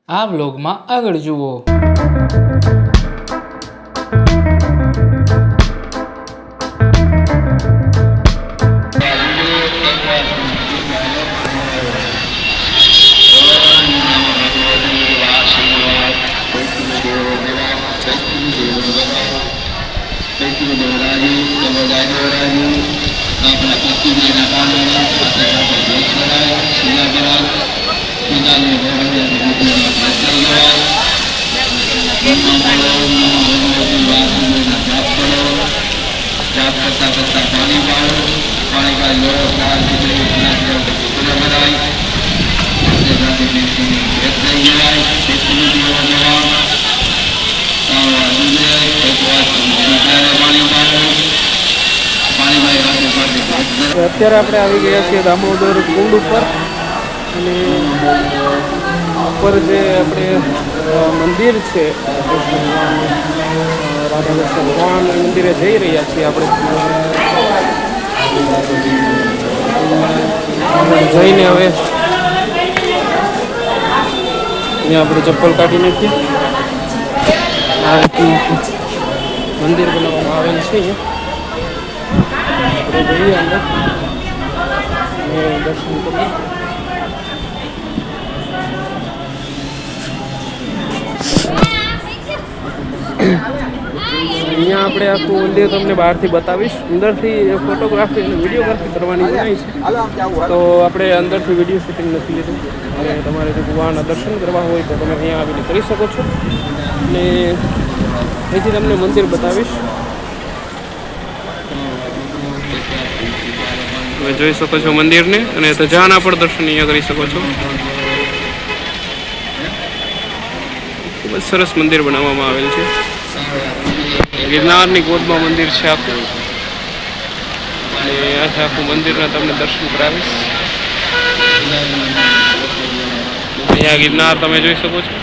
આ બ્લોગમાં આગળ જુઓ. અત્યારે આપણે આવી ગયા છીએ દામોદર કુંડ ઉપર અને ઉપર જે આપણે મંદિર છે રાધા કૃષ્ણ ભગવાન મંદિરે જઈ રહ્યા છીએ આપણે. જઈને હવે અહીંયા આપણે ચપ્પલ કાઢી નાખીએ. આ રીતનું મંદિર બનાવવામાં આવેલ છે. આપણે જઈએ અંદર દર્શન કરીએ. અહીંયા આપણે આખું મંદિર તમને બહારથી બતાવીશ. અંદરથી ફોટોગ્રાફી અને વિડીયોગ્રાફી કરવાની જણાય છે, તો આપણે અંદરથી વિડીયો શૂટિંગ નથી લીધું. અને તમારે જો ભગવાનના દર્શન કરવા હોય તો તમે અહીંયા આવીને કરી શકો છો. અને અહીંથી તમને મંદિર બતાવીશ. તમે જોઈ શકો છો મંદિરને, અને ધજાના પણ દર્શન અહીંયા કરી શકો છો. ખૂબ જ સરસ મંદિર બનાવવામાં આવેલ છે. ગિરનારની ગોદમાં મંદિર છે આખું, અને આખું મંદિરના તમને દર્શન કરાવીશ. અહીંયા ગિરનાર તમે જોઈ શકો છો.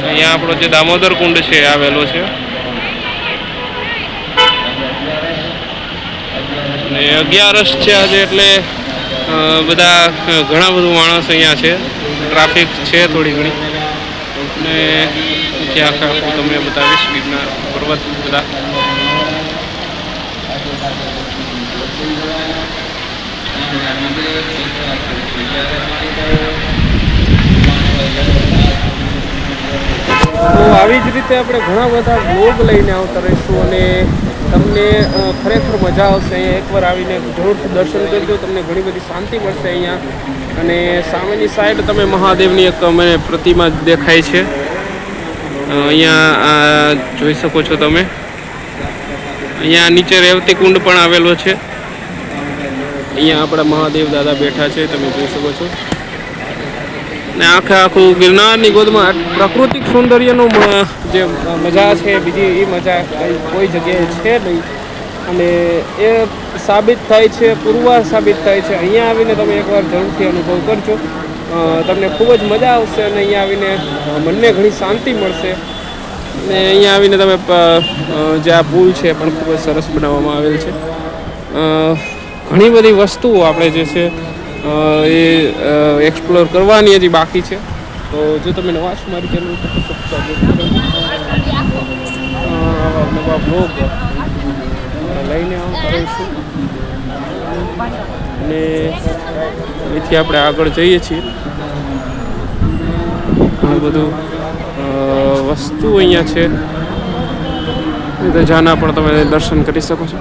અહીંયા આપણો જે દામોદર કુંડ છે આવેલો છે. અને 11 છે આજે, એટલે બધા ઘણા બધું માણસ અહીંયા છે. ટ્રાફિક છે થોડી ઘણી. અને ત્યાં આખું તમને બતાવીશ ગિરનાર પર્વત બધા. તો આવી જ રીતે આપણે ઘણા બધા બ્લોગ લઈને આવતા રહીશું, અને તમને ખરેખર મજા આવશે. અહીંયા એકવાર આવીને જરૂરથી દર્શન કરજો, તમને ઘણી બધી શાંતિ મળશે અહીંયા. અને સામેની સાઈડ તમે મહાદેવની એક મને પ્રતિમા દેખાય છે. અહીંયા જોઈ શકો છો તમે. અહીંયા નીચે રેવતી કુંડ પણ આવેલો છે. અહીંયા આપણા મહાદેવ દાદા બેઠા છે, તમે જોઈ શકો છો. ને આખું ગિરનારની ગોદમાં પ્રાકૃતિક સૌંદર્યનું જે મજા છે, બીજી એ મજા કોઈ જગ્યાએ છે નહીં. અને એ સાબિત થાય છે, પુરવાર સાબિત થાય છે. અહીંયા આવીને તમે એકવાર જરૂરથી અનુભવ કરજો, તમને ખૂબ જ મજા આવશે. અને અહીંયા આવીને મનને ઘણી શાંતિ મળશે. અને અહીંયા આવીને તમે જે આ પુલ છે પણ ખૂબ જ સરસ બનાવવામાં આવેલ છે. ઘણી બધી વસ્તુઓ આપણે જે છે એ એક્સપ્લોર કરવાની હજી બાકી છે. તો જો તમે નવા છો મારી ચેનલ પર, નવા બ્લોગ લઈને આવતા રહીશું. અને એથી આપણે આગળ જઈએ છીએ. ઘણું બધું વસ્તુ અહીંયા છે, ધજાના પણ તમે દર્શન કરી શકો છો.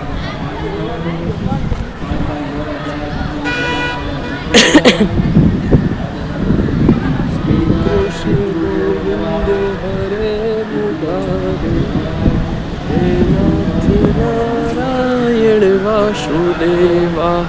નારાયણ વાસુદેવા.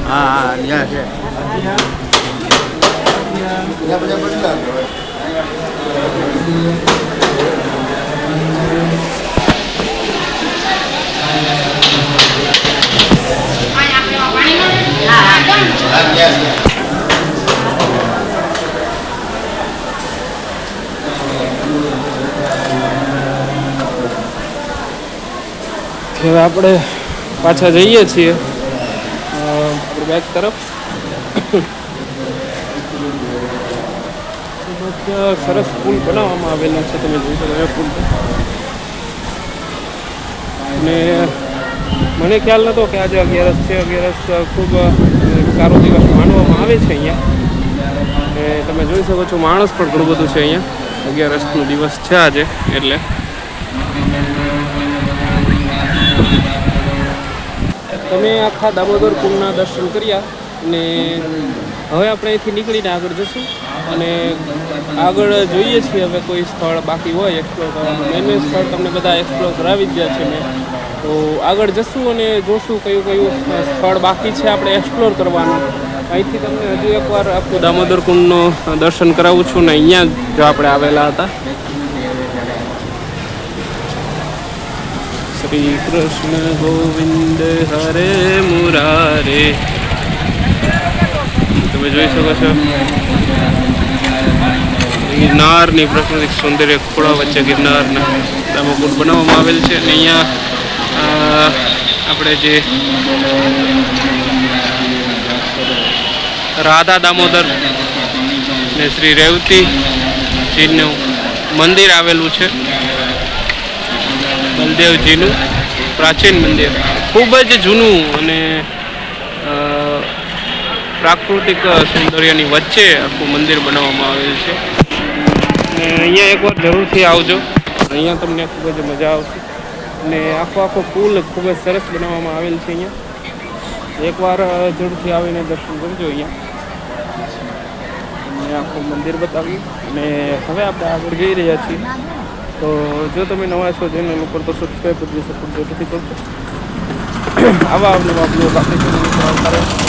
હા ત્યાં છે. ત્યાં બધા બદલાવ. હવે આપણે પાછા જઈએ છીએ આપણે બેક તરફ. ખૂબ જ સરસ પુલ બનાવવામાં આવેલો છે, તમે જોઈ શકો એ પુલ. અને મને ખ્યાલ નહોતો કે આજે 11 છે. 11 ખૂબ સારો દિવસ માનવામાં આવે છે અહીંયા. અને તમે જોઈ શકો છો માણસ પણ ઘણું બધું છે અહીંયા. 11નો દિવસ છે આજે એટલે. તમે આખા દામોદર કુંડના દર્શન કર્યા અને હવે આપણે અહીંથી નીકળીને આગળ જશું અને આગળ જોઈએ છીએ હવે કોઈ સ્થળ બાકી હોય એક્સપ્લોર કરવાનું. મેન સ્થળ તમને બધા એક્સપ્લોર કરાવી જ ગયા છે મેં. તો આગળ જશું અને જોશું કયું કયું સ્થળ બાકી છે આપણે એક્સપ્લોર કરવાનું. અહીંથી તમને હજુ એકવાર આખું દામોદર કુંડનું દર્શન કરાવું છું ને અહીંયા જ આપણે આવેલા હતા. શ્રી કૃષ્ણ ગોવિંદ હરે મુરારે. તમે જોઈ શકો છો ગિરનારની પ્રાકૃતિક સૌંદર્ય ખોળા વચ્ચે ગિરનારના દામોકુંડ બનાવવામાં આવેલ છે. અને અહીંયા આપણે જે રાધા દામોદર ને શ્રી રેવતીજીનું મંદિર આવેલું છે. બલદેવજીનું પ્રાચીન મંદિર, ખૂબ જ જૂનું અને પ્રાકૃતિક સૌંદર્યની વચ્ચે આખું મંદિર બનાવવામાં આવેલ છે. અને અહીંયા એકવાર જરૂરથી આવજો, અહીંયા તમને ખૂબ જ મજા આવશે. અને આખો પુલ ખૂબ જ સરસ બનાવવામાં આવેલ છે અહીંયા. એકવાર જરૂરથી આવીને દર્શન કરજો અહીંયા. અને આખું મંદિર બતાવ્યું અને હવે આપણે આગળ જઈ રહ્યા છીએ. તો જો તમે નવા છો ચેનલ ઉપર તો સબસ્ક્રાઈબ કરજો, સપોર્ટ જરૂરથી કરજો. આવા બ્લોગ આપણે ચેનલ ઉપર આવતા રહે.